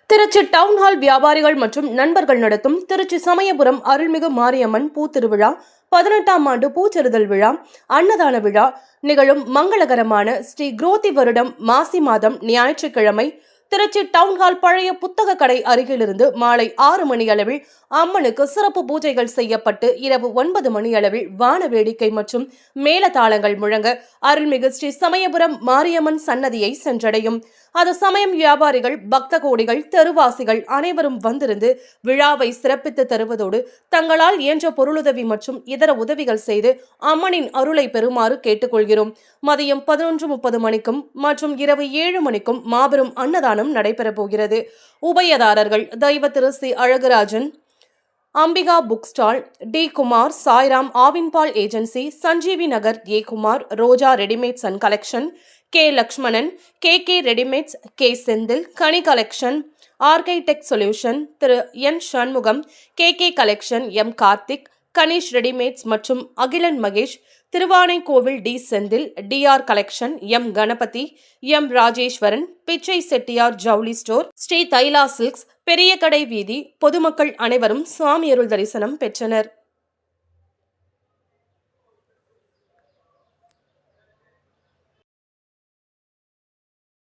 Trichy town hall வியாபாரிகள் மற்றும் நண்பர்கள் நடத்தும் திருச்சி சமயபுரம் அருள்மிகு மாரியம்மன் பூத்திருவிழா 18ஆம் ஆண்டு பூச்செறிதல் விழா அன்னதான விழா நிகழும் மங்களகரமான ஸ்ரீ குரோதி வருடம் மாசி மாதம் ஞாயிற்றுக்கிழமை திருச்சி டவுன்ஹால் பழைய புத்தக கடை அருகிலிருந்து மாலை 6 மணி அளவில் அம்மனுக்கு சிறப்பு பூஜைகள் செய்யப்பட்டு இரவு 9 மணி அளவில் வான வேடிக்கை மற்றும் மேளதாளங்கள் முழங்க அருள்மிகு ஸ்ரீ சமயபுரம் மாரியம்மன் சன்னதியை சென்றடையும். அது சமயம் வியாபாரிகள், பக்த கோடிகள், தெருவாசிகள் அனைவரும் வந்திருந்து விழாவை சிறப்பித்து தருவதோடு தங்களால் இயன்ற பொருளுதவி மற்றும் இதர உதவிகள் செய்து அம்மனின் அருளை பெறுமாறு கேட்டுக்கொள்கிறோம். மதியம் 11:30 மணிக்கும் மற்றும் இரவு 7 மணிக்கும் மாபெரும் அன்னதானம் நடைபெறப் போகிறது. உபயதாரர்கள் தெய்வ Thiru C Alagurajan, Ambika book stall, T Kumar, Sairam ஆவின்பால் agency, Sanjeevi Nagar A Kumar, Roja readymades and collection, K Lakshmanan, K readymades, K Senthil, Kani collection, ஆர்கை tech solution, Thiru N Shanmugam, K collection, M Karthik, Ganesh readymades மற்றும் Akilan Mahesh, Thiruvanaikovil T Senthil, TR collection, M Ganapathi, M Rajeswaran, Pichai Chettiar ஜவுளி ஸ்டோர், ஸ்ரீ தைலா சில்க்ஸ், பெரிய கடை வீதி பொதுமக்கள் அனைவரும் சுவாமியருள் தரிசனம் பெற்றனர்.